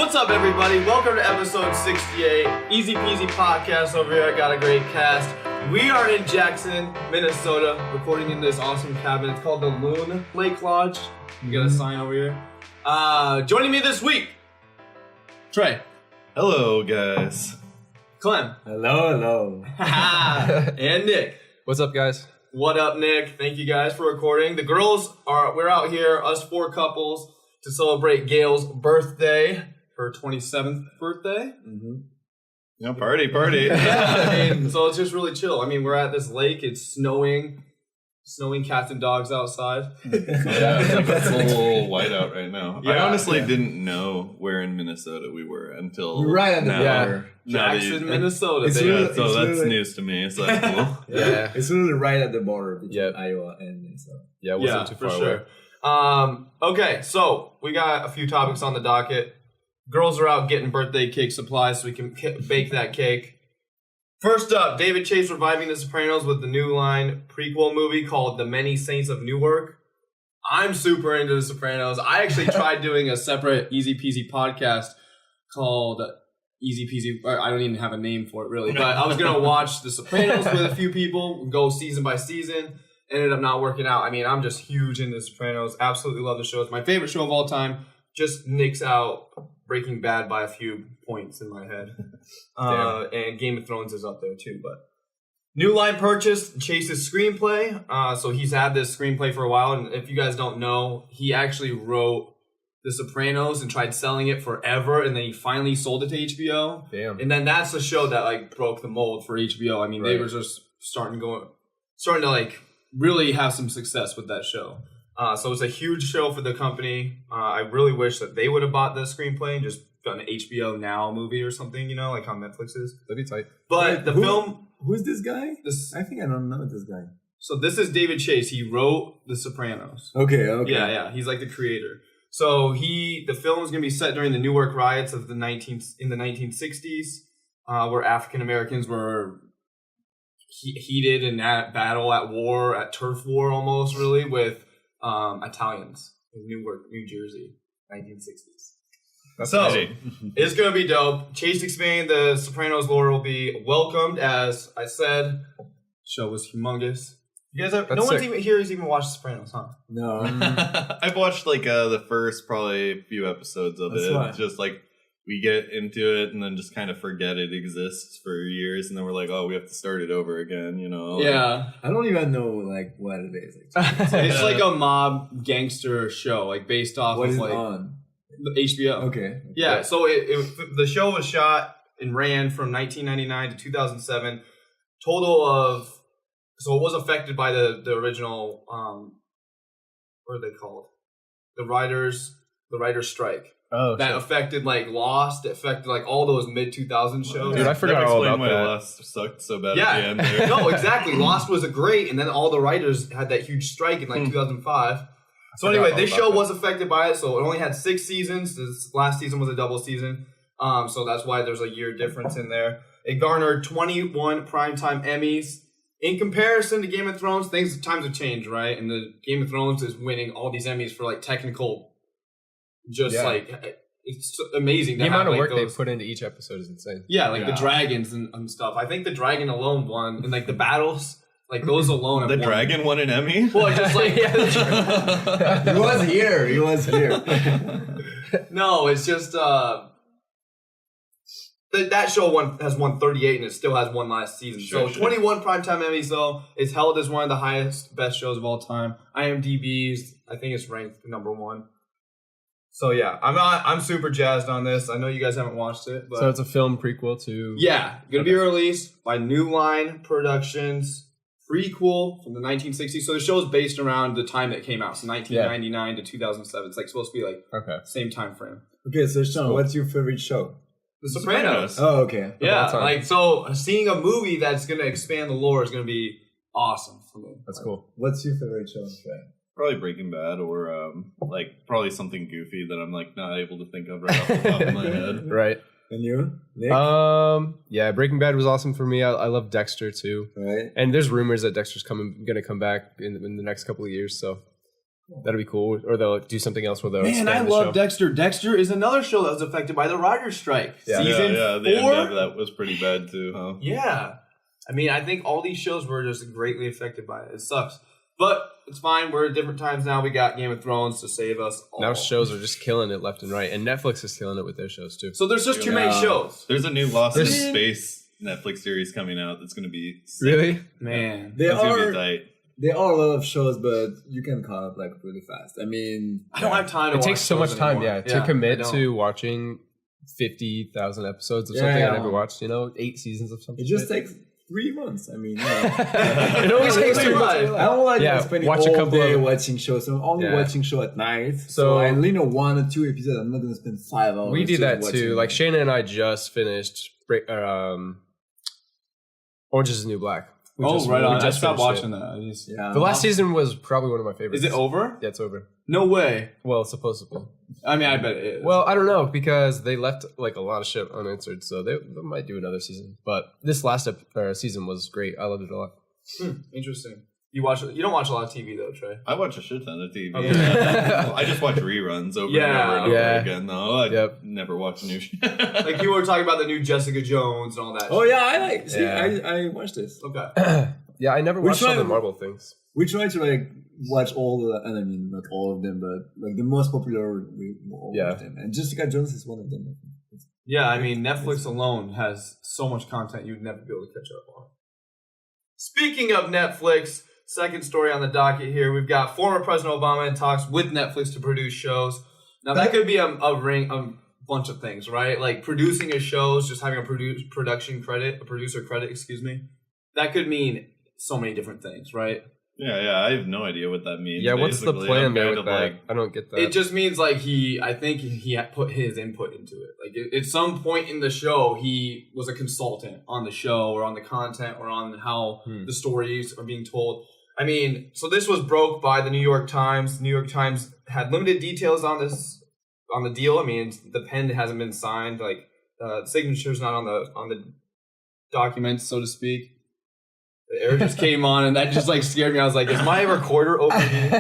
What's up, everybody? Welcome to episode 68, EZPZ Podcast. Over here, I got a great cast. We are in Jackson, Minnesota, recording in this awesome cabin. It's called the Loon Lake Lodge. You got a sign over here. Joining me this week, Trey. Hello, guys. Clem. Hello. And Nick. What's up, guys? What up, Nick? Thank you guys for recording. The girls we're out here, us four couples, to celebrate Gail's birthday, her 27th birthday. Mm-hmm. Yeah, party. Yeah, so it's just really chill. I mean, we're at this lake, it's snowing cats and dogs outside. Yeah, it's a little white out right now. Yeah, I honestly didn't know where in Minnesota we were until right at the now. border. Jackson, Minnesota. It's baby. really- So that's really- news to me, so that's cool. Yeah. It's literally right at the border between Yep. Iowa and Minnesota. Yeah, it wasn't too for far sure. away. Okay, so we got a few topics on the docket. Girls are out getting birthday cake supplies so we can bake that cake. First up, David Chase reviving The Sopranos with the New Line prequel movie called The Many Saints of Newark. I'm super into The Sopranos. I actually tried doing a separate EZPZ podcast called EZPZ. I don't even have a name for it, really. But I was going to watch The Sopranos with a few people, go season by season. Ended up not working out. I mean, I'm just huge into The Sopranos. Absolutely love the show. It's my favorite show of all time. Just nicks out Breaking Bad by a few points in my head. And Game of Thrones is up there too. But New Line purchased Chase's screenplay. So he's had this screenplay for a while. And if you guys don't know, he actually wrote The Sopranos and tried selling it forever. And then he finally sold it to HBO. Damn. And then that's the show that like broke the mold for HBO. I mean, they were just starting to like really have some success with that show. So it's a huge show for the company. I really wish that they would have bought the screenplay and just done an HBO Now movie or something, you know, like how Netflix is. That'd be tight. But the film... Who's this guy? I think I don't know this guy. So this is David Chase. He wrote The Sopranos. Okay. Yeah. He's like the creator. So the film is going to be set during the Newark riots of in the 1960s, where African Americans were heated in that battle at war, at turf war almost, really, with Italians in Newark, New Jersey, 1960s. So it's gonna be dope. Chase explained the Sopranos lore will be welcomed, as I said. Show was humongous. You guys have no one's even here who's even watched Sopranos, huh? No. I've watched like the first probably few episodes of it. Why. It's just like we get into it and then just kind of forget it exists for years, and then we're like, oh, we have to start it over again, you know? Yeah. I don't even know like what it is. It's like a mob gangster show, like based off What of is like on? the HBO. Okay. Yeah, so the show was shot and ran from 1999 to 2007. Total of, so it was affected by the original, what are they called? The writers strike. Oh, That affected like Lost, it affected like all those mid-2000s shows. Dude, I forgot all about why that. Lost sucked so bad Yeah. at the end there. No, exactly. Lost was a great, and then all the writers had that huge strike in like 2005. So anyway, this show was affected by it, so it only had 6 seasons. This last season was a double season. So that's why there's a year difference in there. It garnered 21 primetime Emmys. In comparison to Game of Thrones, times have changed, right? And the Game of Thrones is winning all these Emmys for like technical, like it's amazing. The amount of work those, they put into each episode is insane. yeah, like the dragons and stuff. I think the dragon alone won, and like the battles. Like those alone. The dragon won an Emmy? Well, just like He was here. No, it's just that show has won 38 and it still has one last season. Sure. 21 primetime Emmys though. It's held as one of the highest, best shows of all time. IMDb's, I think it's ranked number 1. So yeah, I'm super jazzed on this. I know you guys haven't watched it, but So it's a film prequel to... yeah, gonna be released by New Line Productions. Prequel from the 1960s. So the show is based around the time that it came out. So 1999 to 2007. It's like supposed to be like same time frame. Okay, so Sean, what's your favorite show? The Sopranos. Oh, okay. Yeah, like so seeing a movie that's gonna expand the lore is gonna be awesome for me. That's cool. What's your favorite show, Trey? Probably Breaking Bad, or like probably something goofy that I'm like not able to think of right off the top of my head. Right. And you, Nick? Yeah, Breaking Bad was awesome for me. I love Dexter too. Right. And there's rumors that Dexter's gonna come back in the next couple of years. So That'd be cool. Or they'll do something else where they'll Man, I expand the love show. Dexter. Dexter is another show that was affected by the writer's strike. Yeah. Season The 4. end of that was pretty bad too, huh? Yeah. I mean, I think all these shows were just greatly affected by it. It sucks. But it's fine. We're at different times now. We got Game of Thrones to save us all. Now shows are just killing it left and right. And Netflix is killing it with their shows too. So there's just too many shows. There's a new Lost in Space Netflix series coming out that's going to be sick. Really? Man. There It's going to are be tight. there are a lot of shows, but you can caught up like really fast. I mean, I don't have time to It watch takes so much shows time, anymore. to commit I don't. to watching 50,000 episodes of Yeah, something yeah. I never watched, 8 seasons of something. it just takes 3 months. I mean, It always takes 3 months. I don't like Yeah, spending watch a all couple day of- watching shows. So I'm only Yeah. watching show at night. So- So I only know 1 or 2 episodes. I'm not gonna spend 5 hours. We do that watching too. it. Like Shayna and I just finished Orange is the New Black. We Oh, just- right we on. I just stopped finished watching it. that. I just, Yeah. The last season was probably one of my favorites. Is it over? Yeah, it's over. No way. Well, it's supposed to be. I mean, I bet it is. Well, I don't know because they left like a lot of shit unanswered, so they might do another season. But this last season was great. I loved it a lot. Interesting. You don't watch a lot of TV though, Trey. I watch a shit ton of TV. Okay. I just watch reruns over Yeah. and over and over Yeah. again, though. I Yep. never watch new shit. Like you were talking about the new Jessica Jones and all that. Oh yeah, I like. See, Yeah. I watched this. Okay. Yeah, I never Which watched all the one? Marvel things. We try to like watch all the, and I mean not all of them, but like the most popular. We all Yeah. watch them, and Jessica Jones is one of them. Yeah, I mean, Netflix alone has so much content you'd never be able to catch up on. Speaking of Netflix, second story on the docket here, we've got former President Obama in talks with Netflix to produce shows. Now, that could be a bunch of things, right? Like producing a show, just having a producer credit, excuse me. That could mean so many different things, right? Yeah, I have no idea what that means. Yeah, what's the Basically, plan I'm there kind with of that? like, I don't get that. It just means like I think he had put his input into it. Like at some point in the show, he was a consultant on the show or on the content or on how the stories are being told. I mean, so this was broke by the New York Times. New York Times had limited details on the deal. I mean, the pen hasn't been signed. Like signature's not on the documents, so to speak. The air just came on, and that just like scared me. I was like, "Is my recorder open here?"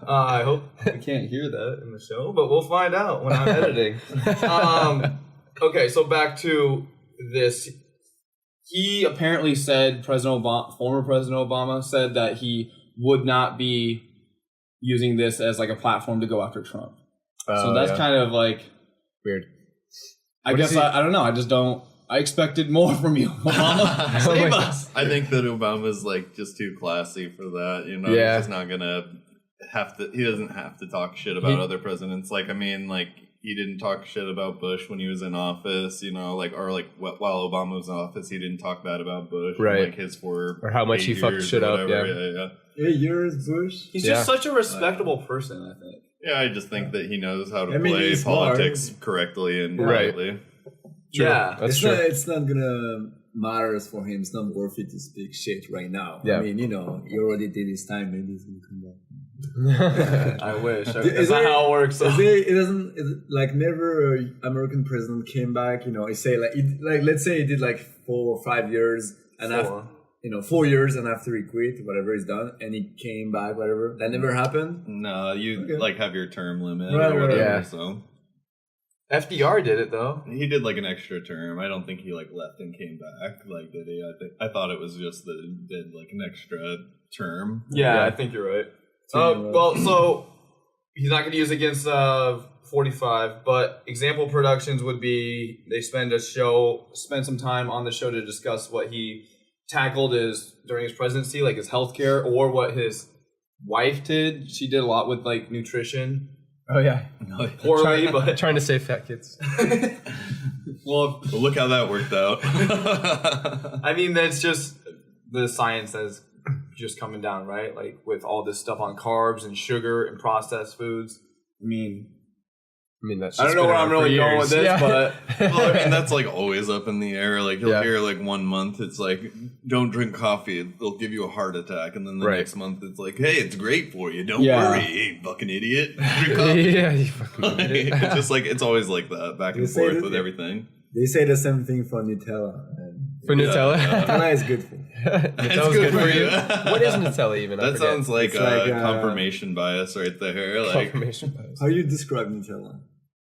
I hope we can't hear that in the show, but we'll find out when I'm editing. Okay, so back to this. He apparently said former President Obama said that he would not be using this as like a platform to go after Trump. So that's kind of like weird. I guess I don't know. I just don't. I expected more from you, Obama. Save us. I think that Obama's like just too classy for that. Yeah. He's just not gonna have to. He doesn't have to talk shit about other presidents. Like, I mean, like he didn't talk shit about Bush when he was in office. While Obama was in office, he didn't talk bad about Bush. Right. Like his for Or how much he fucked shit up. Yeah. 8 years, Bush. He's just such a respectable person, I think. Yeah, I just think that he knows how to I mean, play he's smart. politics correctly and Right. rightly. True. Yeah. That's true. It's not gonna matter for him. It's not worth it to speak shit right now. Yeah. I mean, he already did his time. Maybe he's gonna come back. I wish. Is That's not there- how it works. Never an American president came back. He say let's say he did like 4 or 5 years, and after 4 years, and after he quit, whatever he's done, and he came back, whatever. That never happened. No, you Okay. like have your term limit Right, or whatever. yeah. So FDR did it though. he did like an extra term. I don't think he like left and came back. Like, did he? I thought it was just that he did like an extra term. Yeah, I think you're right. Well, so he's not going to use against 45, but example productions would be they spend some time on the show to discuss what he tackled during his presidency, like his healthcare, or what his wife did. She did a lot with like nutrition. Oh yeah. Poorly, but Trying to save fat kids. well, Well, look how that worked out. I mean, that's just the science that's just coming down, right? Like with all this stuff on carbs and sugar and processed foods. I mean, That's I don't know where I'm really going with this, but Well, I mean, that's like always up in the air. Like you'll Yeah. hear like 1 month it's like, don't drink coffee, it'll give you a heart attack, and then the Right. next month it's like, hey, it's great for you. Don't Yeah. worry, you fucking idiot. Drink coffee. yeah, you fucking Like, idiot. it's just like it's always like that, back and You say forth that- with everything. They say the same thing for Nutella. And For Nutella. Nutella is good for you. Nutella's good for you. What is Nutella even? That sounds like confirmation bias right there. Like Confirmation bias. How you describe Nutella?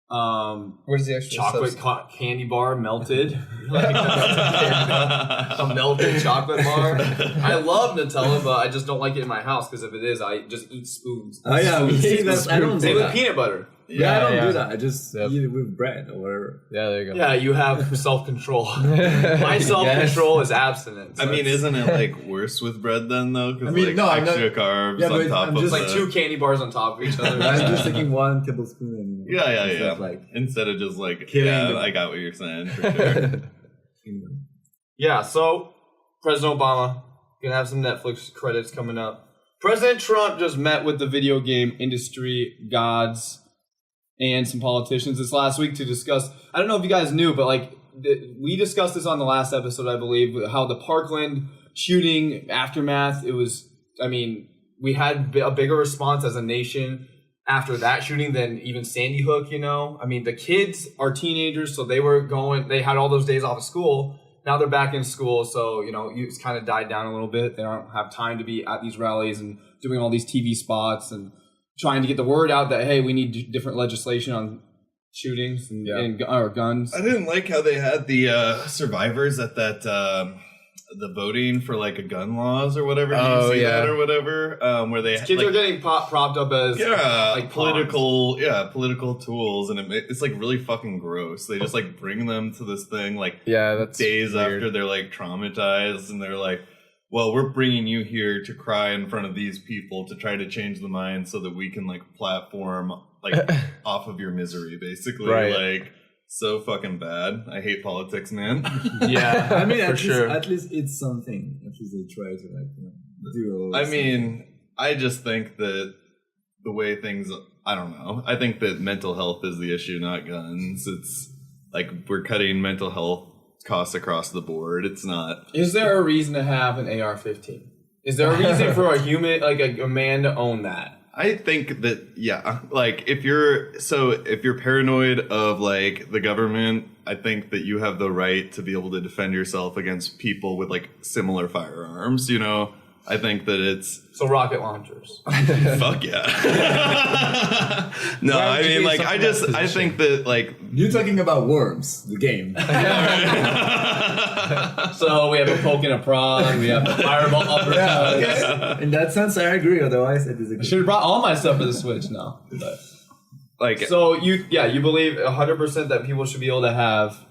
What is the actual chocolate candy bar melted, like a melted chocolate bar. I love Nutella, but I just don't like it in my house because if it is, I just eat spoons. Oh yeah, see, I don't do Same with that. peanut butter. Yeah, I don't do that. I just eat it with bread or whatever. Yeah, there you go. Yeah, you have self-control. My self-control is abstinence. I mean, isn't it like worse with bread then though? Because extra carbs on top of just like 2 candy bars on top of each other. I'm just taking 1 tablespoon. And, yeah. Like, instead of just like, I got what you're saying for sure. Yeah, so President Obama gonna have some Netflix credits coming up. President Trump just met with the video game industry gods and some politicians this last week to discuss. I don't know if you guys knew, but like we discussed this on the last episode, I believe, how the Parkland shooting aftermath. It was, I mean, we had a bigger response as a nation after that shooting than even Sandy Hook. You know, I mean, the kids are teenagers, so they had all those days off of school. Now they're back in school, so you know it's kind of died down a little bit. They don't have time to be at these rallies and doing all these TV spots and trying to get the word out that, hey, we need different legislation on shootings or guns. I didn't like how they had the survivors at that the voting for like a gun laws or whatever. Did you see that or whatever? Where they kids are getting propped up as like political tools, and it's like really fucking gross. They just like bring them to this thing like that's days weird. after they're like traumatized, and they're like, well, we're bringing you here to cry in front of these people to try to change the mind so that we can like platform like off of your misery, basically. Right. Like, so fucking bad. I hate politics, man. Yeah, I mean, for at least it's something. At least they try to like do. I mean, I just think that the way things, I don't know. I think that mental health is the issue, not guns. It's like we're cutting mental health costs across the board. It's not. Is there a reason to have an AR-15? Is there a reason for a human, like a man, to own that? I think that, like if you're paranoid of like the government, I think that you have the right to be able to defend yourself against people with like similar firearms, you know? I think that it's... So rocket launchers. Fuck yeah. No, I mean like I think that like... You're talking about Worms, the game. So we have a poke and a prod, we have a fireball uppercut. Yeah, okay. In that sense, I agree. Otherwise, I disagree. I should have brought all my stuff to the Switch now. But. Like, so you believe 100% that people should be able to have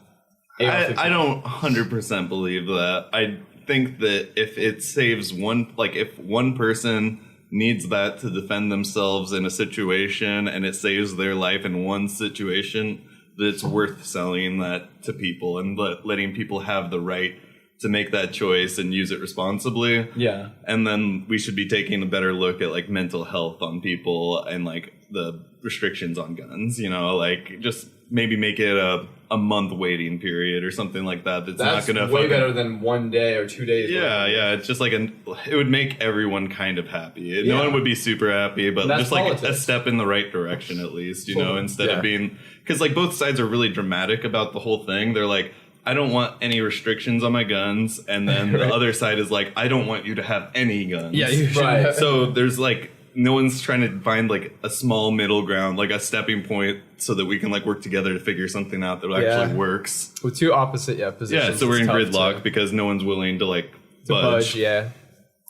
AR-15? I don't 100% believe that. I think that if it saves if one person needs that to defend themselves in a situation and it saves their life in one situation, that it's worth selling that to people and letting people have the right to make that choice and use it responsibly. Yeah. And then we should be taking a better look at like mental health on people and like the restrictions on guns, you know, like just maybe make it a month waiting period or something like that. That's not gonna way better than 1 day or 2 days. Yeah. It's just like it would make everyone kind of happy. No one would be super happy, but just like a step in the right direction at least, you know, instead of being, because like both sides are really dramatic about the whole thing. They're like, I don't want any restrictions on my guns, and then the other side is like, I don't want you to have any guns. Yeah, you should. So there's like, no one's trying to find like a small middle ground, like a stepping point, so that we can like work together to figure something out that actually works. With two opposite positions. Yeah, so we're in gridlock because no one's willing to like budge. Yeah.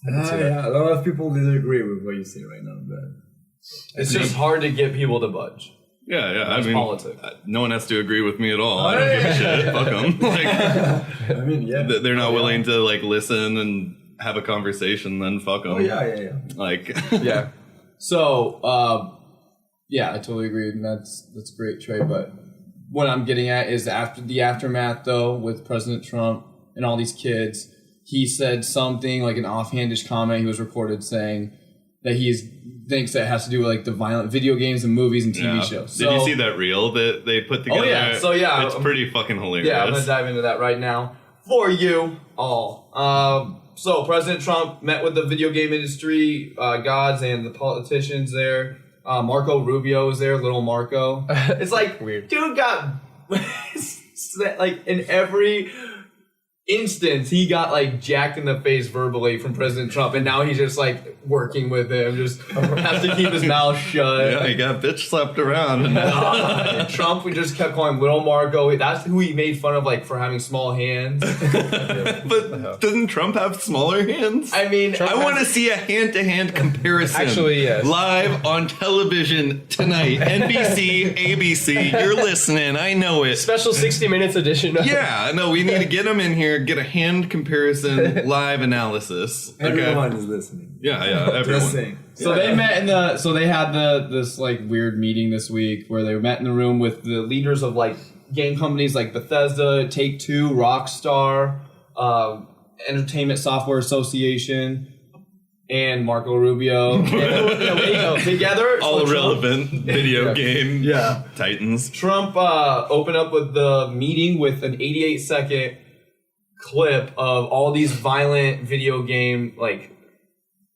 A lot of people disagree with what you say right now, but it's just hard to get people to budge. Yeah. That's politics. No one has to agree with me at all. I don't give a shit. Fuck them. Like, I mean, they're not willing to like listen and have a conversation. Then fuck them. Oh yeah. Like, yeah. So, I totally agree, and that's great, Trey. But what I'm getting at is after the aftermath, though, with President Trump and all these kids, he said something like an offhandish comment. He was reported saying that thinks that it has to do with like the violent video games and movies and TV shows. So, did you see that reel that they put together? Oh yeah, so it's pretty fucking hilarious. Yeah, I'm gonna dive into that right now for you all. So President Trump met with the video game industry gods and the politicians there. Marco Rubio was there, little Marco. It's like weird. Dude got like in every instance, he got like jacked in the face verbally from President Trump, and now he's just like working with him, just has to keep his mouth shut. Yeah, he got bitch slapped around. And Trump, we just kept calling Little Marco. That's who he made fun of, like for having small hands. But doesn't Trump have smaller hands? I mean, I want to see a hand-to-hand comparison. Actually, yes. Live on television tonight. NBC, ABC, you're listening. I know it. Special 60 Minutes edition. Yeah, no, we need to get them in here, get a hand comparison, live analysis. Okay? Everyone is listening. Yeah, everyone. Just saying. So they met in the. So they had this like weird meeting this week where they met in the room with the leaders of like game companies like Bethesda, Take-Two, Rockstar, Entertainment Software Association, and Marco Rubio. And, together, All so relevant video game titans. Trump opened up with the meeting with an 88-second clip of all these violent video game, like,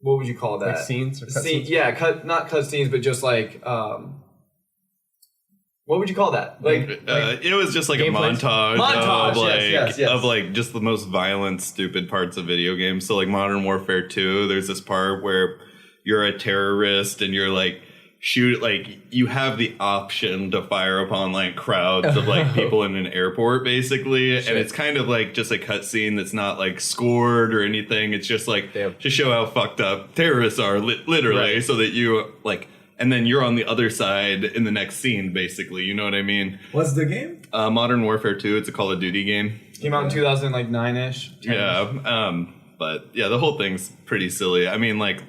what would you call that? Like scenes or cutscenes? Yeah, not cutscenes, but just like, what would you call that? Like It was just like a gameplays? montage of like yes. of like just the most violent, stupid parts of video games. So like Modern Warfare 2, there's this part where you're a terrorist and you're like you have the option to fire upon like crowds of like people in an airport basically, and it's kind of like just a cutscene that's not like scored or anything. It's just like to show how fucked up terrorists are, literally, so that you like. And then you're on the other side in the next scene, basically. You know what I mean? What's the game? Modern Warfare 2. It's a Call of Duty game. came out in 2009-ish. Yeah. But yeah, the whole thing's pretty silly. I mean, like,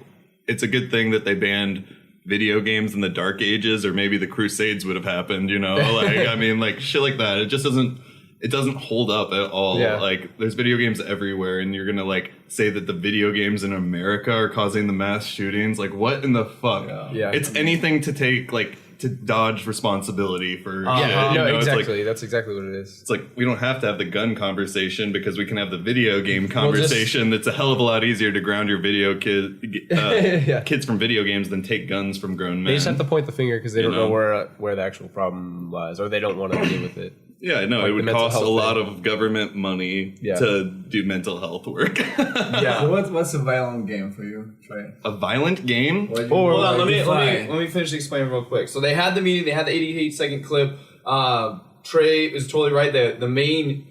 it's a good thing that they banned video games in the Dark Ages, or maybe the Crusades would have happened, you know? Like, I mean, like, shit like that. It just doesn't hold up at all. Yeah. Like, there's video games everywhere, and you're gonna like say that the video games in America are causing the mass shootings. Like, what in the fuck? Yeah. It's anything to take, like, to dodge responsibility for shit. Yeah, you no, know? exactly. It's like, That's exactly what it is. it's like we don't have to have the gun conversation because we can have the video game conversation. That's a hell of a lot easier to ground your kids from video games than take guns from grown men. They just have to point the finger because they don't know? know where the actual problem lies, or they don't want to deal with it. Yeah, no, Like it the would mental cost a health lot thing. of government money to do mental health work. Yeah. So what's a violent game for you? Try it. A violent game? What do you- Hold on, what do you let find? me finish explaining real quick. So they had the meeting, they had the 88-second clip. Trey is totally right. The main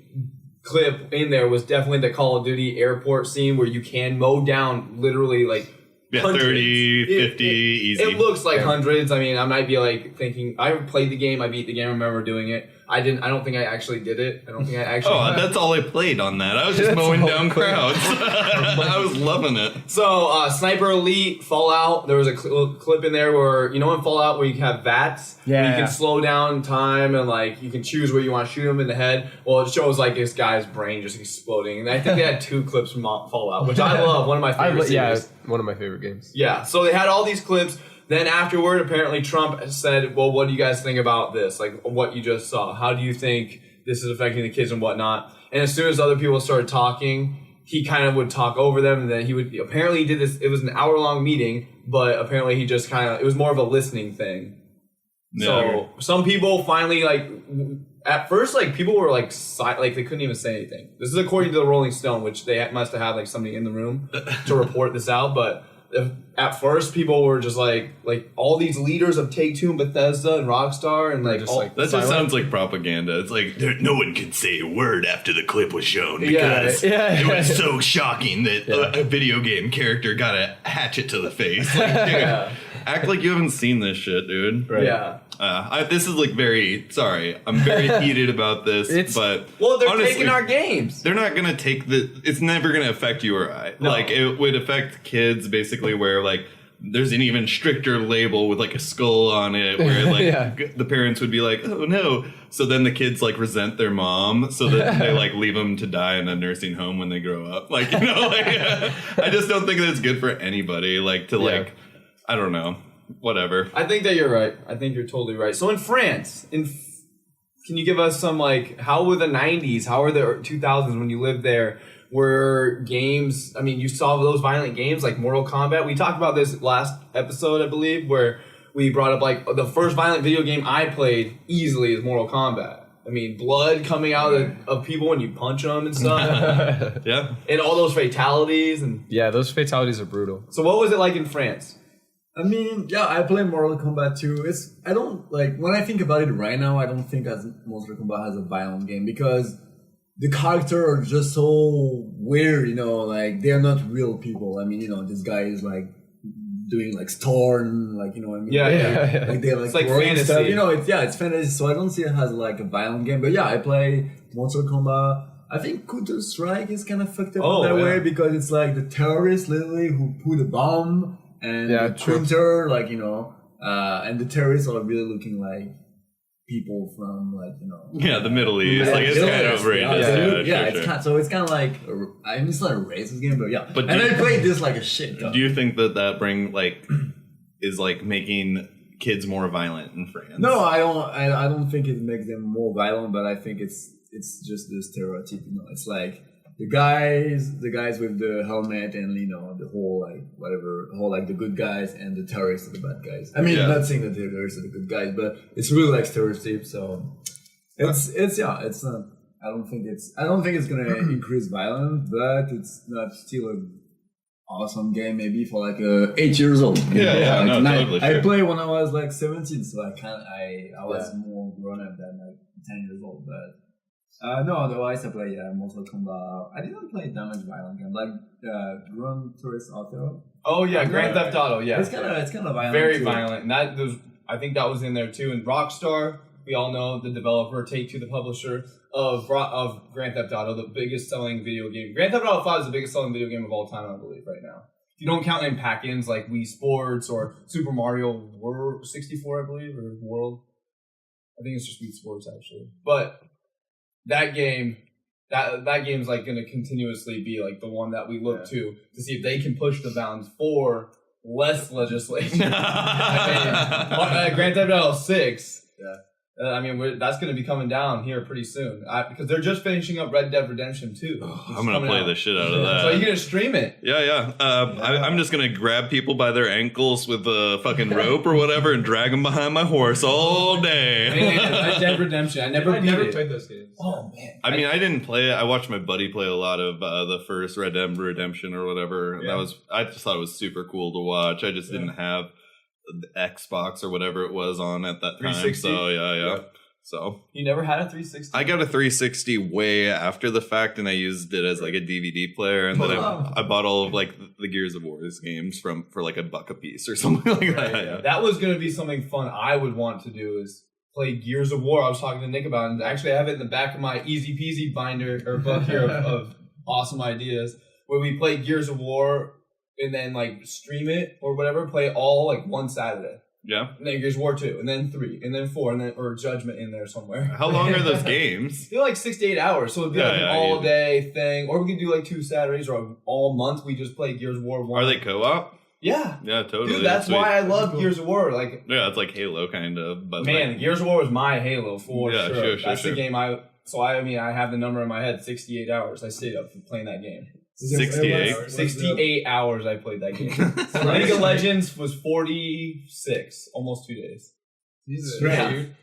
clip in there was definitely the Call of Duty airport scene where you can mow down literally like Yeah, hundreds. 30, 50, easy. It looks like hundreds. I mean, I might be like thinking I played the game, I beat the game, I remember doing it. I don't think I actually did it. I don't think I actually Oh, that's all I played on that. I was just mowing down crowds. I was loving it. So, Sniper Elite, Fallout, there was a clip in there where, you know in Fallout where you have VATS? Where you can slow down time and, like, you can choose where you want to shoot him in the head. Well, it shows, like, this guy's brain just exploding. And I think they had 2 clips from Fallout, which I love. One of my favorite series. One of my favorite games. Yeah, so they had all these clips. Then afterward, apparently Trump said, well, what do you guys think about this? Like, what you just saw. How do you think this is affecting the kids and whatnot? And as soon as other people started talking, he kind of would talk over them. And then he would, apparently he did this, it was an hour-long meeting, but apparently he just kind of, it was more of a listening thing. Yeah. So some people finally, like, at first, like, people were, like, like, they couldn't even say anything. This is according to the Rolling Stone, which they must have had, like, somebody in the room to report this out, but at first people were just like all these leaders of Take-Two and Bethesda and Rockstar and like, just all, like That just sounds like propaganda. It's like no one could say a word after the clip was shown because it was so shocking that a video game character got a hatchet to the face. Like, dude, act like you haven't seen this shit, dude. Right. yeah. This is like I'm very heated about this, but Well, they're honestly, taking our games. they're not gonna take it's never gonna affect you or I. No. Like, it would affect kids basically where like there's an even stricter label with like a skull on it where like the parents would be like, oh no. So then the kids like resent their mom so that they like leave them to die in a nursing home when they grow up. Like, you know, like, I just don't think that it's good for anybody. Like, to like, I don't know. Whatever. I think that you're right. I think you're totally right. So in France, can you give us some like, how were the 90s? How were the 2000s when you lived there? Were games, I mean, you saw those violent games like Mortal Kombat. We talked about this last episode, I believe, where we brought up like the first violent video game I played easily is Mortal Kombat. I mean, blood coming out of people when you punch them and stuff. Yeah. And all those fatalities. And Yeah, those fatalities are brutal. so what was it like in France? I mean, yeah, I play Mortal Kombat 2. I don't, like, when I think about it right now, I don't think as Mortal Kombat has a violent game because the characters are just so weird, you know, like, they're not real people. I mean, you know, this guy is, like, doing, like, Storm, like, you know what I mean? Yeah. Like, they're, like, It's like throwing fantasy. stuff. You know, it's fantasy, so I don't see it as, like, a violent game. But yeah, I play Mortal Kombat. I think Counter-Strike is kind of fucked up in that way because it's, like, the terrorists, literally, who put a bomb. And Counter, like, you know, and the terrorists are really looking like people from, like, you know. Yeah, the Middle East. Like, it's kind of outrageous. It's kind of like, I mean, it's not a racist game, but yeah. But and I played this like a shit ton. Do you think that is making kids more violent in France? No, I don't think it makes them more violent, but I think it's just the stereotype, you know. It's like, the guys with the helmet and, you know, the whole, like, whatever, like, the good guys and the terrorists are the bad guys. I mean, not saying that the terrorists are the good guys, but it's really, like, stereotype, so it's not, I don't think it's gonna increase violence, but it's not still an awesome game, maybe for, like, 8 years old. Totally. I played when I was, like, 17, so I was more grown up than, like, 10 years old, but no, otherwise I play Mortal Kombat. I didn't play that much violent game, like Grand Theft Auto. Oh yeah, Grand Theft Auto. Yeah, it's kind of violent. Very too. violent, and I think that was in there too. And Rockstar, we all know the developer, Take-Two, the publisher of Grand Theft Auto, the biggest selling video game. Grand Theft Auto 5 is the biggest selling video game of all time, I believe, right now. If you don't count in pack-ins like Wii Sports or Super Mario World 64, I believe, or World. I think it's just Wii Sports actually, but. That game's like going to continuously be like the one that we look to see if they can push the bounds for less legislation. Grand Theft Auto 6. Yeah. I mean, that's going to be coming down here pretty soon because they're just finishing up Red Dead Redemption 2. I'm going to play the shit out of that. So you're going to stream it? Yeah. I'm just going to grab people by their ankles with a fucking rope or whatever and drag them behind my horse all day. Man, Red Dead Redemption. I never played those games. Oh, man. I mean, I didn't play it. I watched my buddy play a lot of the first Red Dead Redemption or whatever. And I just thought it was super cool to watch. I just didn't have the Xbox or whatever it was on at that time. 360? So yeah. So you never had a 360? I got a 360 way after the fact, and I used it as like a DVD player, and then I bought all of like the Gears of War's games for like $1 a piece or something like that. Yeah. That was going to be something fun I would want to do is play Gears of War. I was talking to Nick about it, and actually I have it in the back of my EZPZ binder or book here of awesome ideas where we play Gears of War and then like stream it or whatever, play all like one Saturday. Yeah. And then Gears of War 2, and then 3, and then 4, and then or Judgment in there somewhere. How long are those games? They're like 6 to 8 hours, so it'd be like an all-day thing. Or we could do like 2 Saturdays, or all month we just play Gears of War 1. Are they co-op? Yeah. Yeah, totally. Dude, that's why I love Gears of War. Like, yeah, it's like Halo kind of. But man, like, Gears of War was my Halo for sure. That's the game I have the number in my head, 68 hours. I stayed up playing that game. 68 hours I played that game. League of Legends was 46, almost 2 days.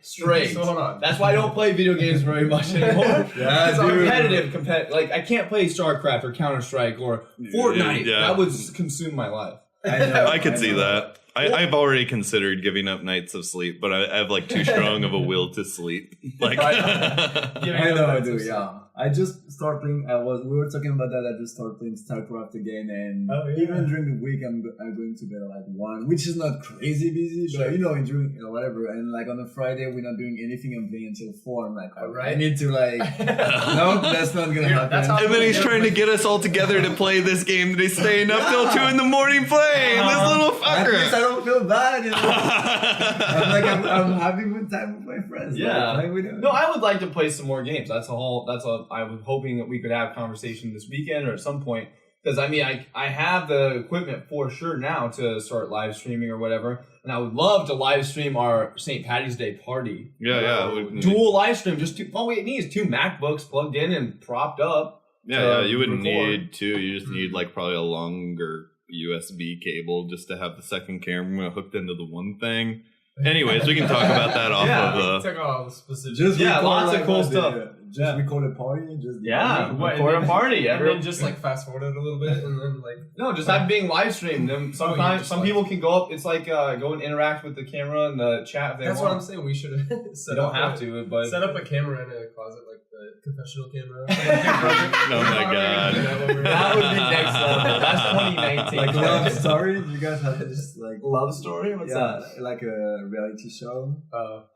Straight. So hold on. That's why I don't play video games very much anymore. It's competitive. Like, I can't play StarCraft or Counter-Strike or Fortnite. That would consume my life. I could see that. I've already considered giving up nights of sleep, but I have like too strong of a will to sleep. Like, I know I do. Yeah, I just started playing. We were talking about that. I just started playing StarCraft again, and even during the week, I'm going to bed at like 1, which is not crazy busy, but during whatever. And like on a Friday, we're not doing anything. I'm playing until 4. I'm like, I need to like. No, that's not gonna happen. And then he's trying to get us all together to play this game. And he's staying up till 2 in the morning playing. This little fucker. At least I don't feel bad. You know? I'm having good time with my friends. Yeah. Like, no, I would like to play some more games. That's all. I was hoping that we could have conversation this weekend or at some point. Because I mean, I have the equipment for sure now to start live streaming or whatever, and I would love to live stream our St. Patty's Day party. Dual live stream. Just all we need is 2 MacBooks plugged in and propped up. Yeah, you wouldn't need 2. You just need like probably a longer USB cable just to have the second camera hooked into the one thing. Anyways, we can talk about that off of Check out all the specifics. Just Yeah, record, lots of like, cool what, stuff. Just record a party. Just record a party. And then just like fast forward it a little bit, and then like No, just have it being live streamed. Then sometimes some people can go up. It's like go and interact with the camera and the chat if they that's want. what I'm saying. We should You set don't up have to, but set up a camera in a closet, like the confessional camera. Oh my god. that would be next level. That's 2019. Like love story. You guys have this like love story. What's that? like a reality show.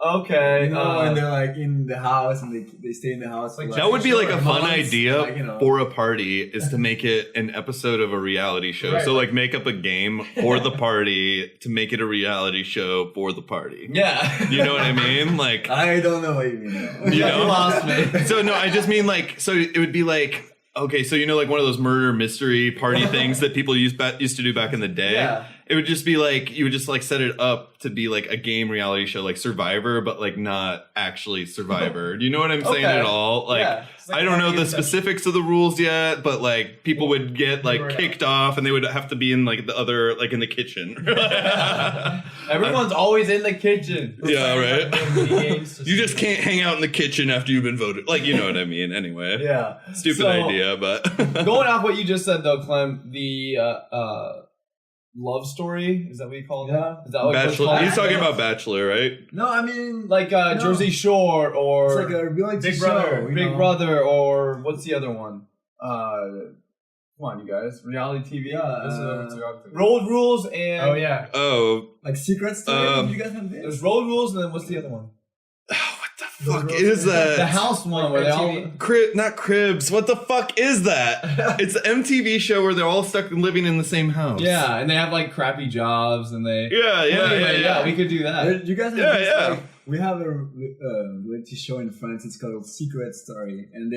Okay. You know, when they're like in the house and they stay in the house. Like, for, That would be like a fun months, idea like, you know. for a party is to make it an episode of a reality show. Right. So like make up a game for the party to make it a reality show for the party. Yeah. You know what I mean? Like, I don't know what you mean. Now. you know? lost me. So no, I just mean like, so it would be like, okay, so you know, like one of those murder mystery party things that people used to do back in the day. Yeah. It would just be like you would just like set it up to be like a game reality show, like Survivor, but like not actually Survivor. Do you know what I'm saying Okay. at all? Like, Yeah. I don't know the specifics of the rules yet, but like people would get like kicked off, and they would have to be in like the other like in the kitchen. Everyone's always in the kitchen. Yeah, right. You just can't. can't hang out in the kitchen after you've been voted. Like, you know what I mean? Anyway, Yeah. stupid So, idea, but Going off what you just said though, Clem, the love story, is that what you call it? Yeah. Is that what it's Bachelor. called? He's talking about Bachelor, right? No, I mean Like No. Jersey Shore or it's like a reality Big show. Brother, you Big know? Brother or what's the other one? Come on, you guys. Reality TV. Road Rules and Oh yeah. Oh, Like Secret Story. You guys have There's this? Road Rules and then what's the other one? what the fuck is that? The house one where they all Not Cribs. What the fuck is that? It's an MTV show where they're all stuck living in the same house. yeah, and they have like crappy jobs and they Yeah. we could do that. You guys have Yeah, this, yeah. Like, we have a reality show in France. It's called Secret Story, and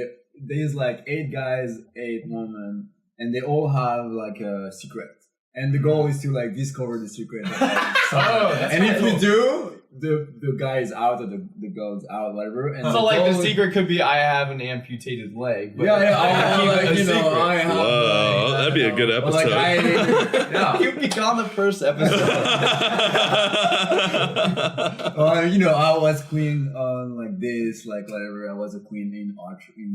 there's like 8 guys, 8 women, and they all have like a secret. And the goal is to like discover the secret. And if you do, the guy is out or the girl is out, whatever. And So like the goal is- secret could be I have an amputated leg. But Yeah, I keep it a you know, secret. I have. Whoa, like, that'd be a good or, like, episode. yeah. You'd be on the first episode. You know, I was queen on like this, like whatever. I was a queen in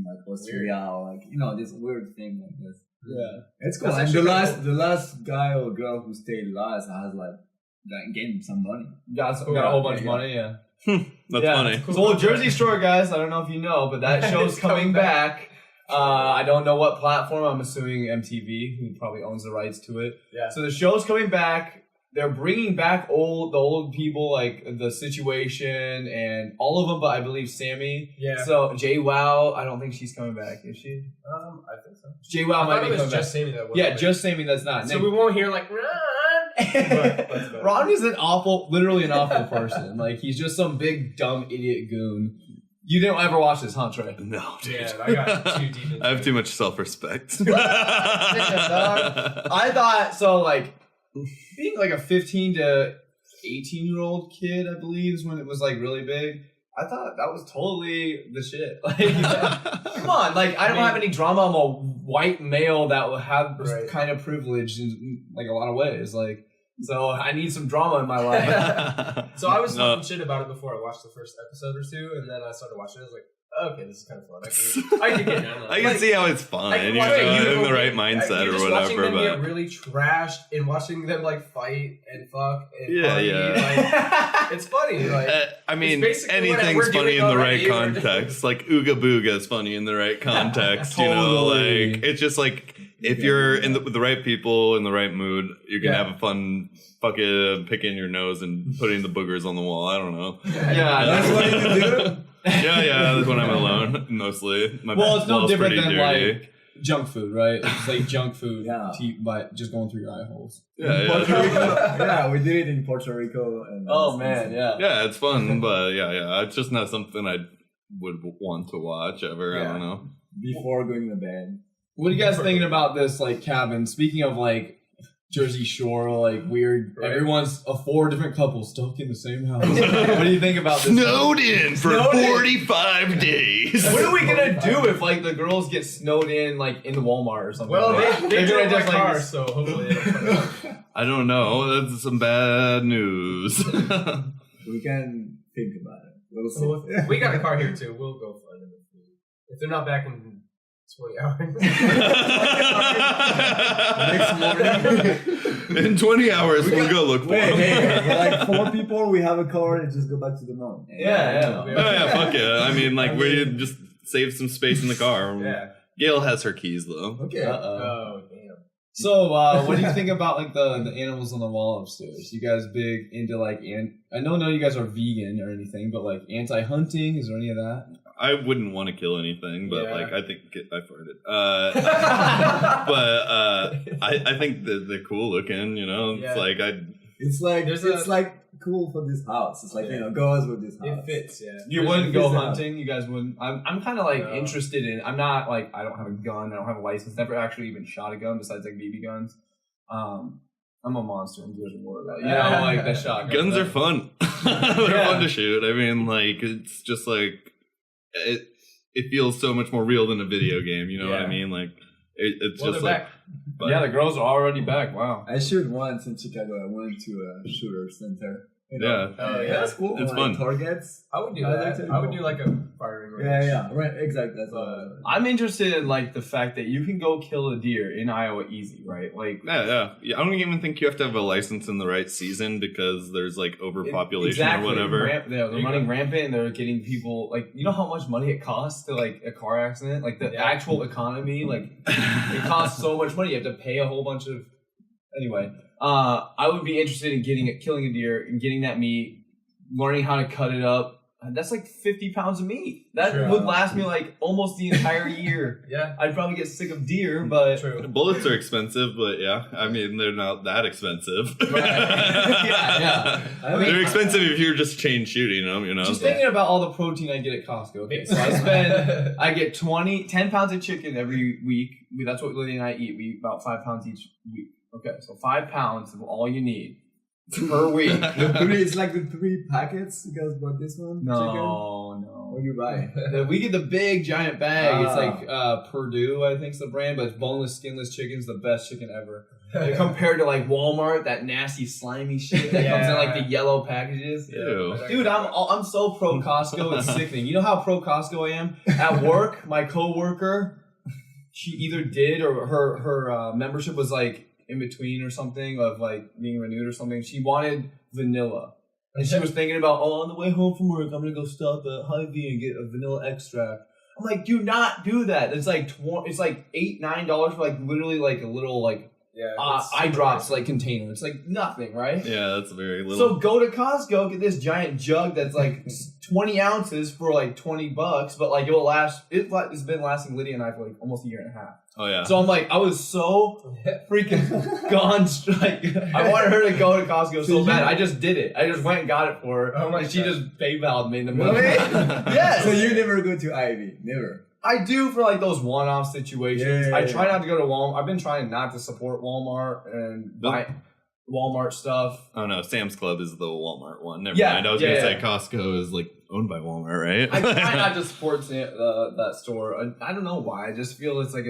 like Austria, or like you know this weird thing like this. Yeah, It's cool. That's And actually the last guy or girl who stayed last has like gained some money. got a whole bunch of money. Yeah, That's yeah. funny. So Jersey Shore, guys. I don't know if you know, but that show's It's coming coming back. I don't know what platform. I'm assuming MTV, who probably owns the rights to it. Yeah. So the show's coming back. They're bringing back the old people, like The Situation and all of them, but I believe Sammy. Yeah. So JWoww, I don't think she's coming back, is she? I think so. JWoww I might thought be it was coming back. just Sammy that was. Yeah, just Sammy. That's not. So we won't hear like run. Let's go. Ron is literally an awful person. Like he's just some big dumb idiot goon. You didn't ever watch this, huh, Trey? No, dude. Yeah, I got too deep into I have it. too much self-respect. I thought so. Like being like a 15 to 18-year-old kid, I believe, is when it was like really big. I thought that was totally the shit. Like, come on, like I don't have any drama. I'm a white male that will have this Right. kind of privilege in like a lot of ways. Like, so I need some drama in my life. So I was No. talking shit about it before I watched the first episode or two, and then I started watching it. I was like, okay, this is kind of fun. I can get down on it. I can see how it's fun. I can You watch know, it, in the right you're mindset or just watching whatever. them But get really trashed and watching them like fight and fuck and Yeah, party, yeah. like, it's funny. Like I mean, basically what anything's we're funny doing in the right already. context. Like Ooga Booga is funny in the right context. You know, Totally. like it's just like if you're in with the right people in the right mood, you can Yeah. have a fun fucking picking your nose and putting the boogers on the wall. I don't know. Yeah, That's what you do. Yeah, that's when I'm alone mostly. My Well, it's no wall's different pretty than dirty. like junk food, right? It's like junk food, Yeah. but just going through your eye holes. Yeah, Puerto yeah. Rico. Yeah, we did it in Puerto Rico. And Oh man, yeah. Yeah, it's fun, but yeah, it's just not something I would want to watch ever. I Yeah. don't know. Before going to bed. What are you guys thinking about this like cabin? Speaking of like Jersey Shore, like weird. Right. Everyone's 4 different couples stuck in the same house. What do you think about this? Snowed in for Snowed in. 45 days. What are we gonna do if like the girls get snowed in like in Walmart or something? well, like they They're drove gonna my just, like, car, so hopefully they don't. I don't know. That's some bad news. We can think about it. We'll see. So we got a car here too. We'll go find them if they're not back in 20 hours. Next morning. In 20 hours, we'll go look for Wait, them. hey, we're like 4 people. We have a car and just go back to the mountain. Yeah. Oh, yeah, fuck it. I mean, like, we just save some space in the car. Yeah. Gail has her keys, though. Okay. Oh, damn. So, what do you think about like the animals on the wall upstairs? You guys big into like I know none of you guys are vegan or anything, but like anti-hunting, is there any of that? I wouldn't want to kill anything, but Yeah. like I think I farted. I think they're cool looking. You know, Yeah. it's like It's like cool for this house. It's like goes with this house. It fits, yeah. You There's wouldn't a go pizza. hunting. You guys wouldn't. I'm kind of like No. interested in. I'm not like I don't have a gun. I don't have a license. Never actually even shot a gun besides like BB guns. I'm a monster in Gears of War. Though. You know, like the shotgun. guns are fun. They're Yeah. fun to shoot. I mean, like it's just like it feels so much more real than a video game. You know what I Yeah. mean? Like it's Well, just they're like. back. But Yeah, the girls are already back. Wow. I shoot once in Chicago. I went to a shooter center. You know? Yeah. Oh, yeah. That's cool. It's like fun. Targets. I would do I like that. to I would go. do like a firing range. Yeah, right, exactly. That's what I'm interested in like the fact that you can go kill a deer in Iowa easy, right? Like Yeah. I don't even think you have to have a license in the right season because there's like overpopulation exactly. or whatever. They're you running go. rampant and they're getting people like you know how much money it costs to like a car accident, like the Yeah. actual economy, like it costs so much money. You have to pay a whole bunch of. Anyway, I would be interested in killing a deer and getting that meat, learning how to cut it up. That's like 50 pounds of meat. That True. would last me like almost the entire year. Yeah. I'd probably get sick of deer, but True. Bullets are expensive, but yeah, I mean they're not that expensive. Yeah. I mean, They're expensive if you're just chain shooting them, you know. just thinking about all the protein I get at Costco. Okay, so I get 10 pounds of chicken every week. That's what Lydia and I eat. We eat about 5 pounds each week. Okay, so 5 pounds is all you need per week. it's like the 3 packets. You guys bought this one? Chicken? What do you buy? We get the big giant bag. It's Ah. like Purdue, I think's the brand, but it's boneless, skinless chicken's the best chicken ever. And compared to like Walmart, that nasty, slimy shit that comes in like the yellow packages. Ew. Dude, I'm so pro Costco. It's sickening. You know how pro Costco I am? At work, my coworker, she either did or her membership was like in between or something of like being renewed or something. She wanted vanilla. And she was thinking about, on the way home from work, I'm going to go stop at Hy-Vee and get a vanilla extract. I'm like, do not do that. It's like it's like $8, $9 for like literally like a little like eye drops like container. It's like nothing, right? Yeah, that's very little. So go to Costco, get this giant jug that's like 20 ounces for like $20, but like it will last. It's been lasting Lydia and I for like almost a year and a half. Oh yeah. So I'm like, I was so freaking gone. Like, I wanted her to go to Costco so bad. I just did it. I just went and got it for her, Oh my and she God. just PayPal'd me the money. Really? Yes. So you never go to Ivy? Never. I do for like those one-off situations. Yeah. I try not to go to Walmart. I've been trying not to support Walmart and buy Walmart stuff. Oh no, Sam's Club is the Walmart one. Never Yeah, mind. I was yeah, gonna say yeah. Costco is like owned by Walmart, right? I try not to support that store. I don't know why. I just feel it's like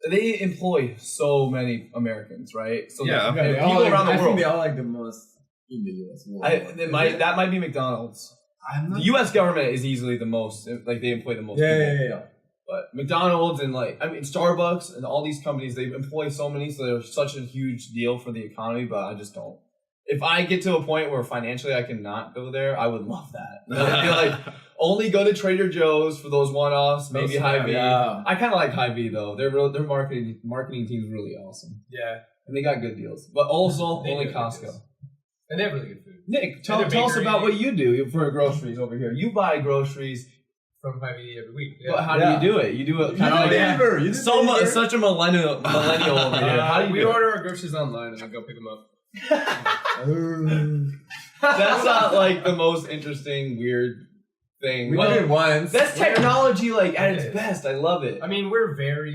they employ so many Americans, right? So Yeah. and people around the I think world. they are like the most in the US. That might be McDonald's. I'm not The U.S. government is easily the most, like they employ the most people. yeah. But McDonald's and Starbucks and all these companies, they employ so many, so they're such a huge deal for the economy, but I just don't. If I get to a point where financially I cannot go there, I would love that. I'd be like, only go to Trader Joe's for those one-offs, maybe Hy-Vee. Yeah. I kind of like Hy-Vee though. Their marketing team's really awesome. Yeah. And they got good deals. But also, They only do good Costco. deals. And they have really good food. Nick, tell their us bakery- about what you do for groceries over here. You buy groceries, From Hy-Vee every week. but how Yeah. do you do it? You do it You kind of like deliver. You deliver. such a millennial over here. How do you we do it? order our groceries online and then go pick them up. That's not like the most interesting, weird thing. We Well, did it once. that's technology like at its It is. best. I love it. I mean, we're very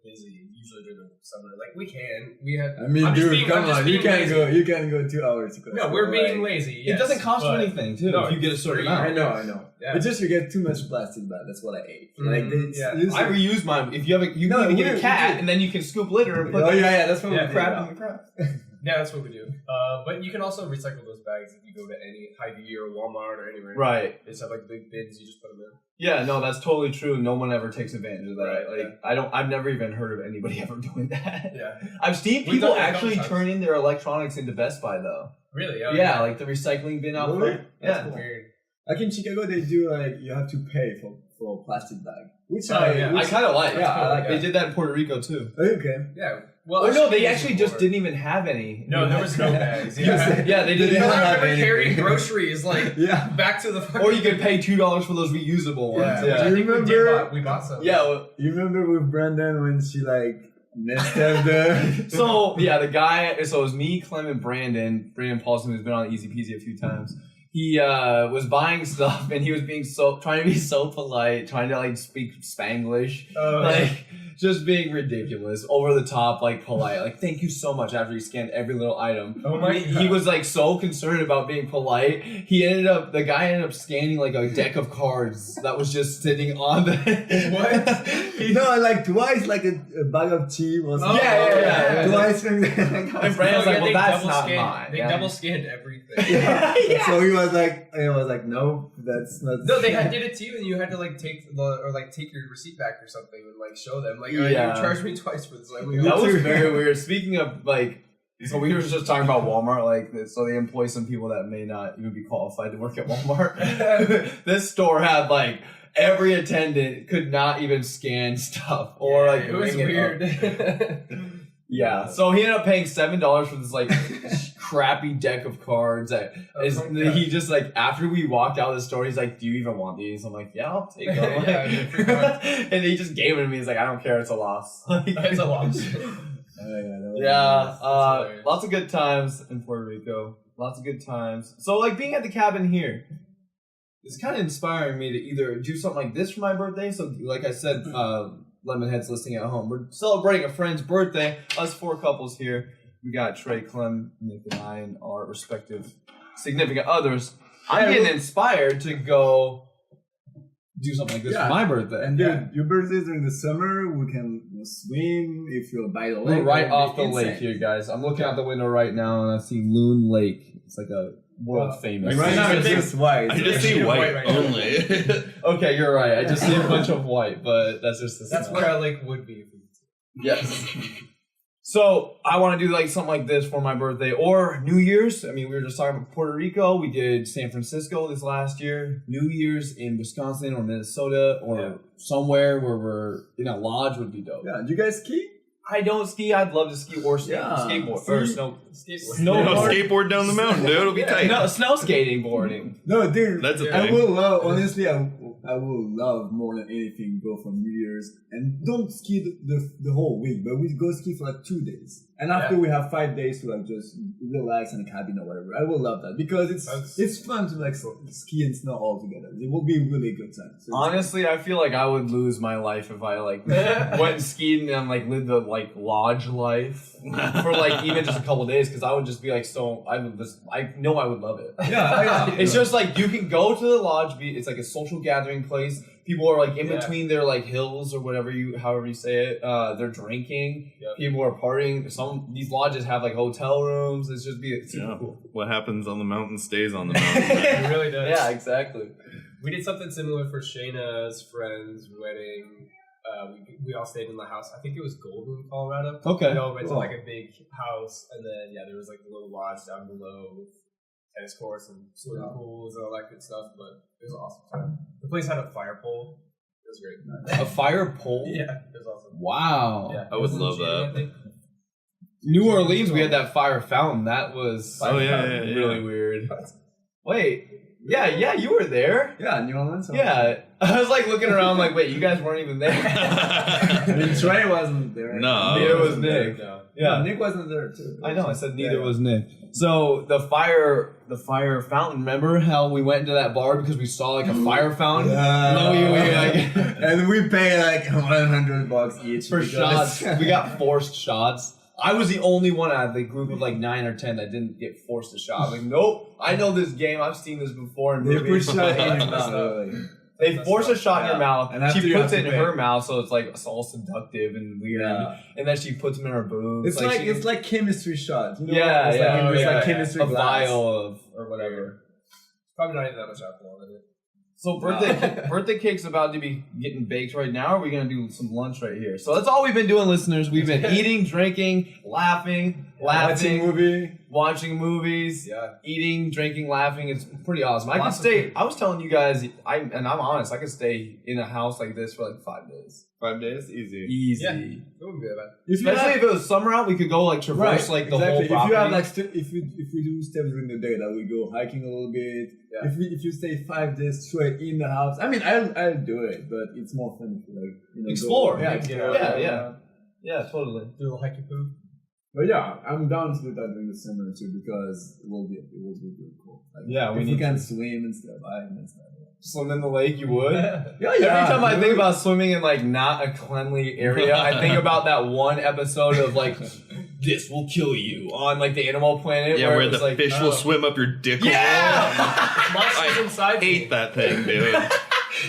busy usually during the summer. Like we have. I mean, I'm just dude, being- come I'm just on. You being can't lazy. go. You can't go 2 hours to Costco. No, we're being like- lazy. It Yes, doesn't cost you but- anything too No, if you get a certain free. amount. I know. Yeah. But just you get too much plastic bag. That's what I ate. Like, yeah. I reuse mine. If you have you No, can even we get a do, cat we do. and then you can scoop litter and put Oh yeah, that's what Yeah, we crap did. in the crap. Yeah, that's what we do. But you can also recycle those bags if you go to any Hy-Vee or Walmart or anywhere. Right. They just have like big bins. You just put them in. Yeah, no, that's totally true. No one ever takes advantage of that. Right, I've never even heard of anybody ever doing that. Yeah. I've seen We've people done it a couple actually times. turning their electronics into Best Buy though. Really? Oh, Yeah, like the recycling bin out Really? front. That's Yeah. cool. Weird. Like in Chicago, they do like you have to pay for a plastic bag, which Oh, yeah. I kind of like. Yeah, I like They that. did that in Puerto Rico too. Okay. Yeah. Well, Or no, they years actually just before. didn't even have any. No, there was no bags. You said- Yeah, they didn't They I don't have. have remember anything. carrying groceries like Yeah. back to the fucking. Or you could pay $2 for those reusable ones. Yeah. Yeah. Which I think Remember- we bought some. Yeah. Well, You remember with Brandon when she like messed up the. so yeah, the guy. So it was me, Clement, Brandon Paulson, who's been on EZPZ a few times. He was buying stuff and he was being trying to be so polite, trying to like speak Spanglish, like just being ridiculous, over the top, like polite, like thank you so much. After he scanned every little item, Oh my he was like so concerned about being polite. The guy ended up scanning like a deck of cards that was just sitting on the. What? No, like twice, like a bag of tea was. Oh, yeah. Twice. And Brandon's like, well, that's not mine. They Yeah. double scanned everything. Yeah. So he was like, no, that's not. No, they did it to you, and you had to like take your receipt back or something and like show them like, Yeah. you charged me twice for this. Like, That was very weird. Speaking of like, so we were just talking about Walmart, like, so they employ some people that may not even be qualified to work at Walmart. This store had like every attendant could not even scan stuff or like it was ring it up. weird. Yeah, so he ended up paying $7 for this like crappy deck of cards. That is, he just like after we walked out of the store, he's like, "Do you even want these?" I'm like, "Yeah, I'll take them." Yeah, I mean, free cards. And he just gave it to me. He's like, "I don't care. It's a loss." It's a loss. Yeah, hilarious. lots of good times in Puerto Rico. Lots of good times. So, like, being at the cabin here, it's kind of inspiring me to either do something like this for my birthday. So, like I said, Lemonhead's listening at home. We're celebrating a friend's birthday. Us 4 couples here. We got Trey, Clem, Nick, and I, and our respective significant others. I'm getting inspired to go do something like this for my birthday. And dude, your birthday during the summer, we can swim if you're by the lake. We're right It'll off be the lake insane. here, guys. I'm looking out the window right now, and I see Loon Lake. It's like a world famous. Right now it's just white. I just sheet see of white white right now. only. Okay, you're right. I just see a bunch of white, but that's just the That's smell. where a lake would be. Yes. So I want to do like something like this for my birthday or New Year's. I mean, we were just talking about Puerto Rico. We did San Francisco this last year. New Year's in Wisconsin or Minnesota or somewhere where we're in a lodge would be dope. Yeah, do you guys ski? I don't ski. I'd love to ski or skateboard or See? snow. No, skateboard down the mountain, dude. It'll be tight. No, snow skating boarding. No, dude. That's a I thing. will love, honestly, I will love more than anything go for New Year's and don't ski the whole week, but we go ski for like 2 days. And after we have 5 days to like just relax in a cabin or whatever. I will love that because it's fun to like ski and snow all together. It will be a really good time. So Honestly, I feel like I would lose my life if I like went and skied and like lived the like lodge life for like even just a couple days because I would just be like I know I would love it. yeah. It's just like you can go to the lodge. It's like a social gathering place. People are like in between their like hills or however you say it. They're drinking. Yep. People are partying. These lodges have like hotel rooms. It's just super cool. What happens on the mountain stays on the mountain. It really does. Yeah, exactly. We did something similar for Shayna's friend's wedding. We all stayed in the house. I think it was Golden, Colorado. Okay. We all rented Cool. like a big house, and then there was like a little lodge down below with tennis courts and swimming pools and all that good stuff. But it was awesome. The place had a fire pole. It was great. A fire pole. Yeah, it was awesome. Wow. Yeah, I would love that. I think. New Orleans, we had that fire fountain. That was really yeah. weird. Wait, yeah, you were there. Yeah, New Orleans. Yeah, I was like looking around, like, wait, you guys weren't even there. I mean, Trey wasn't there. No. Neither was Nick. No. Yeah, Nick wasn't there too. I know. I said neither Yeah. was Nick. So the fire fountain. Remember how we went into that bar because we saw like a fire fountain? Yeah. we And we pay like $100 each for because- shots. We got forced shots. I was the only one out of the group of like 9 or 10 that didn't get forced a shot. Like, nope, I know this game. I've seen this before in They movies. push shot in and out. They force a shot in your mouth. And after She you puts have it to in pay. her mouth, so it's like it's all seductive and weird. Yeah. And then she puts them in her boobs. It's like she- it's like chemistry shots. You know? Yeah, it's yeah. Like, Oh, it's yeah, like yeah. chemistry a glass. vial of or whatever. Probably not even that much alcohol in it. So birthday cake's about to be getting baked right now. Or are we gonna do some lunch right here? So that's all we've been doing, listeners. We've been eating, drinking, laughing, watching movies, eating, drinking, laughing. It's pretty awesome. I was telling you guys, I'm honest, I could stay in a house like this for like 5 days. 5 days, easy. Easy. Yeah. It wouldn't be that bad. Especially if it was summer out, we could go like traverse like the whole property. If you have like if we do steps during the day, that we go hiking a little bit. Yeah. If you stay 5 days straight in the house, I mean I'll do it, but it's more fun to like Explore. Go, Yeah, totally. Do a little hiking poop. But yeah, I'm down to do that during the summer too because it will be really cool. Like, Yeah, if we can swim and stuff, I understand. Swim in the lake, you would? Yeah, Every time I think about swimming in like not a cleanly area, I think about that one episode of like this will kill you on like the Animal Planet. Yeah, where it was the like, fish will swim up your dick hole. Monsters inside I hate that thing, dude.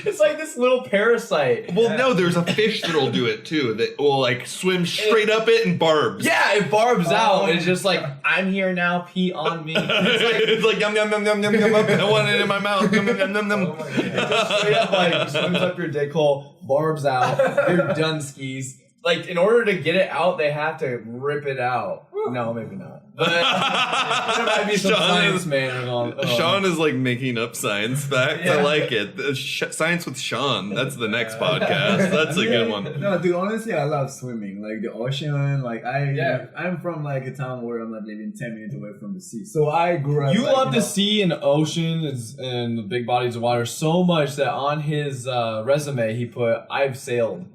It's like this little parasite. Well, no, there's a fish that'll do it too. That will like swim straight up it and barbs. Yeah, it barbs out. It's just like, I'm here now, pee on me. It's like yum yum yum yum yum yum. I want it in my mouth. Yum yum yum yum yum. It just straight up like swims up your dick hole, barbs out, you're done skis. Like, in order to get it out, they have to rip it out. No, maybe not. But there might be some science man on. Sean is like making up science facts. I like it. Science with Sean. That's the next podcast. That's a good one. No, dude, honestly, I love swimming. Like the ocean. Like I'm from like a town where I'm not living 10 minutes away from the sea. So I grew up. You love the sea and the ocean and the big bodies of water so much that on his resume he put, I've sailed.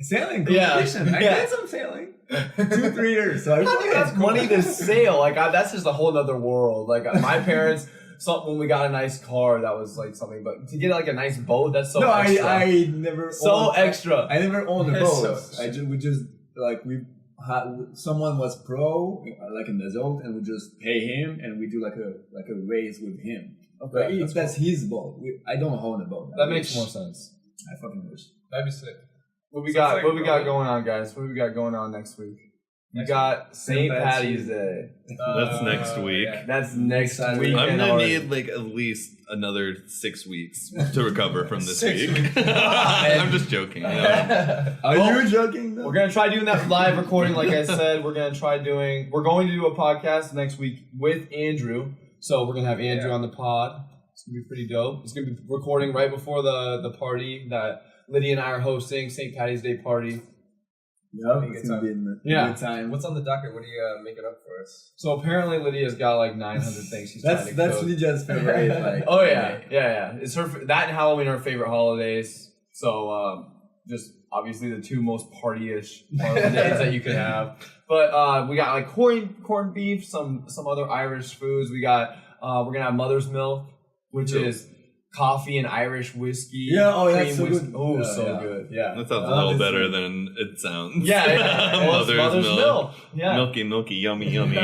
Sailing competition. I did some sailing. 2-3 years. So I How do you have money to sail? Like, that's just a whole other world. Like, my parents, when we got a nice car, that was like something. But to get like a nice boat, that's so extra. I never. Extra. I never owned a That's boat. so We just like someone was pro, like in the zone, and we just pay him, and we do like a race with him. Okay, But that's his boat. I don't own a boat. That makes more sense. I fucking wish. That'd be sick. What we got going on, guys? What we got going on next week? We got St. Patty's Day. That's next week. Yeah. That's next week. I'm gonna need like at least another 6 weeks to recover from this 6 week. weeks. I'm just joking. Are you joking? Though? We're gonna try doing that live recording, like I said. We're going to do a podcast next week with Andrew. So we're gonna have Andrew on the pod. It's gonna be pretty dope. It's gonna be recording right before the party that Lydia and I are hosting, St. Patty's Day party. Yeah, it's gonna be in the good time. What's on the docket? What are you making up for us? So apparently Lydia's got like 900 things she's trying to That's cook. Lydia's favorite. Like, Oh yeah. It's her that and Halloween are her favorite holidays. So just obviously the two most party-ish holidays that you could have. But we got like corned beef, some other Irish foods. We got we're gonna have mother's milk, which is coffee and Irish whiskey. Yeah, oh, that's cream so whiskey. good. Oh, Yeah, so yeah. good. Yeah. That sounds a little better than it sounds. Yeah. Well, it's mother's milk. Yeah. Milky, yummy, yummy. We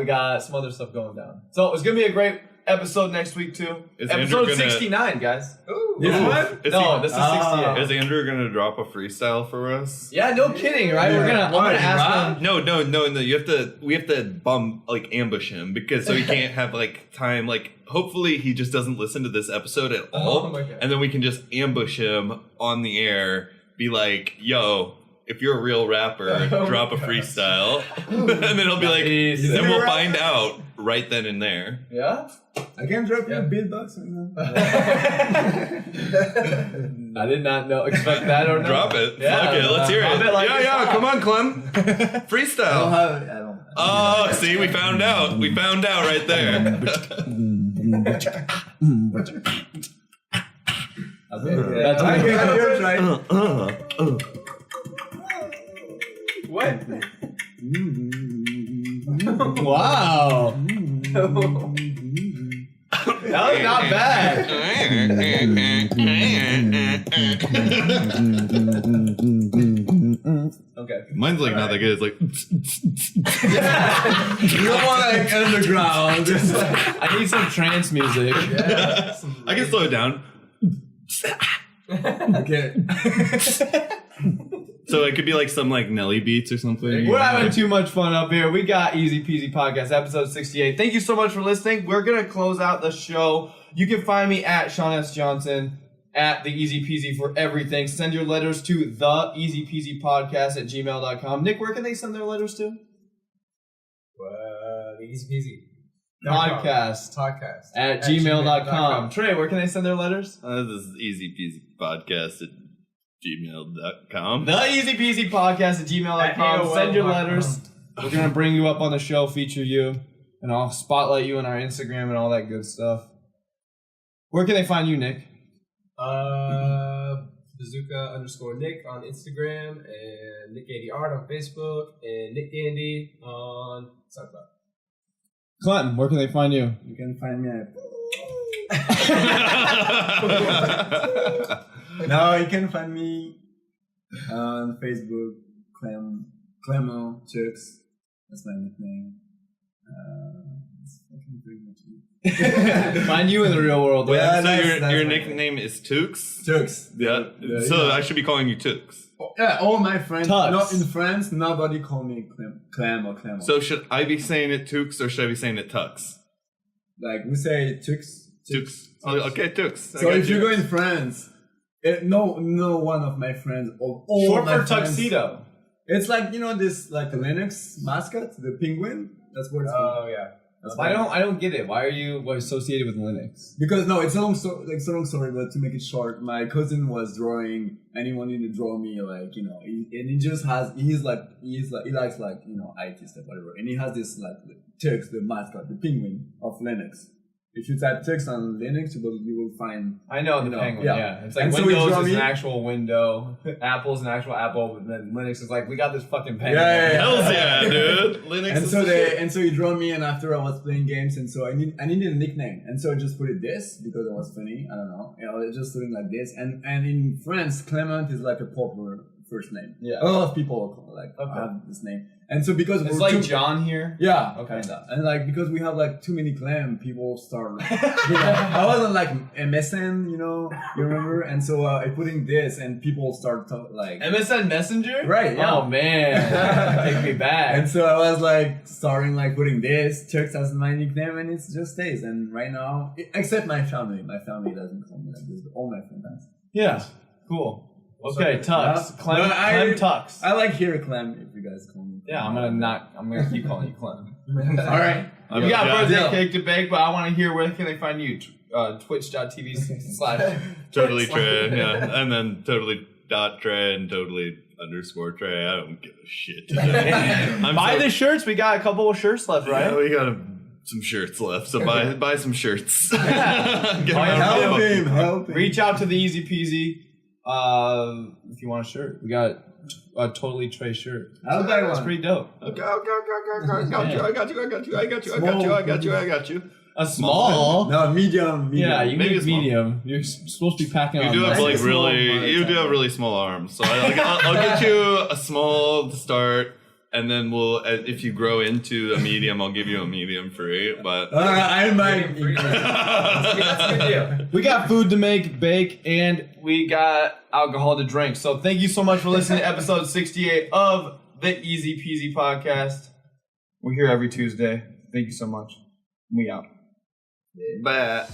got some other stuff going down. So it's gonna be a great episode next week too. Is Episode Andrew gonna- 69, guys. Ooh. This one? This is 68. Is Andrew gonna drop a freestyle for us? Yeah, no kidding, right? Yeah. I'm gonna ask him. No. We have to ambush him because so he can't have like time. Like hopefully he just doesn't listen to this episode at all, Oh my God. and then we can just ambush him on the air. Be like, yo. If you're a real rapper, drop a freestyle. And then he'll be like, Easy. then we'll find out right then and there. Yeah? I can drop you a beatbox right now. I did not expect that or not. Drop it. Yeah, Okay, let's hear drop it. like it's hot. Come on, Clem. I don't Freestyle. have it. I don't. Oh, see, we found out. We found out right there. That's I good. can do it right. What? Wow. That was not bad. Okay. Mine's like not that good. It's like. You don't want like underground. I need some trance music. Yeah. I can slow it down. Okay. So it could be like some like Nelly beats or something. We're having too much fun up here. We got EZPZ Podcast, episode 68. Thank you so much for listening. We're going to close out the show. You can find me at Sean S. Johnson, at TheEZPZ for everything. Send your letters to TheEZPZPodcast at gmail.com. Nick, where can they send their letters to? The EZPZ Podcast at gmail.com. Trey, where can they send their letters? This is EZPZPodcast at gmail.com. TheEZPZPodcast at gmail.com. Send your letters. We're going to bring you up on the show, feature you, and I'll spotlight you on our Instagram and all that good stuff. Where can they find you, Nick? Bazooka_Nick on Instagram, and Nick Gandy Art on Facebook, and Nick Gandy on SoundCloud. Clinton, where can they find you? You can find me at. No, you can find me on Facebook, Clement Causse. That's my nickname. That's fucking pretty much it. Find you in the real world. Yeah, So that's your my nickname is Tux? Tux. Yeah. So I should be calling you Tux. Yeah, all my friends. Tux. Not in France, nobody call me Clem or Clement. So should I be saying it Tux or should I be saying it Tux? like we say Tux. Tux. Oh, okay, Tux. So if you go in France, no one of my friends or all Short my for friends, tuxedo. It's like, you know, this like a Linux mascot, the penguin. That's what it's called. Oh yeah. That's I what- don't get it. Why are you associated with Linux? Because no, it's a long story. But to make it short, my cousin was drawing, and he wanted to draw me like, you know, and he likes like, you know, IT stuff, whatever. And he has this like Tux, the mascot, the penguin of Linux. If you type Tux on Linux, you will find. I know the You know, penguin. yeah. Yeah, it's like And so he Windows draw is me- an actual window, Apple's an actual Apple, but then Linux is like we got this fucking penguin. Yeah. Hells yeah, dude. Linux And is so the shit. he drew me, and after I was playing games, and so I needed a nickname, and so I just put it this because it was funny. I don't know, you know, it's just doing like this. And in France, Clement is like a popular first name. Yeah. A lot of people like have this name, and so because It's we're like too- John here. Yeah, Okay. kinda. And like because we have like too many Clem, people start. Like, you know, I wasn't like MSN, you know, you remember? And so I put in this, and people start like. MSN Messenger? Right, yeah. Oh man. Take me back. And so I was like starting like putting this Tux as my nickname, and it just stays. And right now, except my family doesn't call me like this, but all my friends does. Yeah. Cool. Okay, Tux. Yeah. Clem No, Clem Tux. I like here Clem if you guys call me. Yeah, I'm gonna keep calling you Clem. All right. We got birthday deal. cake to bake, but I want to hear where can they find you? Twitch.tv / Totally Trey, yeah. And then totally .Trey and totally _Trey. I don't give a shit. Buy the shirts. We got a couple of shirts left, right? Yeah, we got some shirts left, so buy some shirts. Get them Buy out of Help the- him, help him. Reach out to the Easy Peasy if you want a shirt. We got a totally Trey shirt. I'll buy It's one. pretty dope. Okay, I got you. A small? No, medium. Yeah, you Maybe need a small. medium. You're supposed to be packing You on do have nice. like small really, by the you do time. have really small arms, so I'll get you a small to start, and then we'll, if you grow into a medium, I'll give you a medium free. But I might. That's a good deal. We got food to make, bake, and we got alcohol to drink. So thank you so much for listening to episode 68 of the Easy Peasy Podcast. We're here every Tuesday. Thank you so much. We out. but.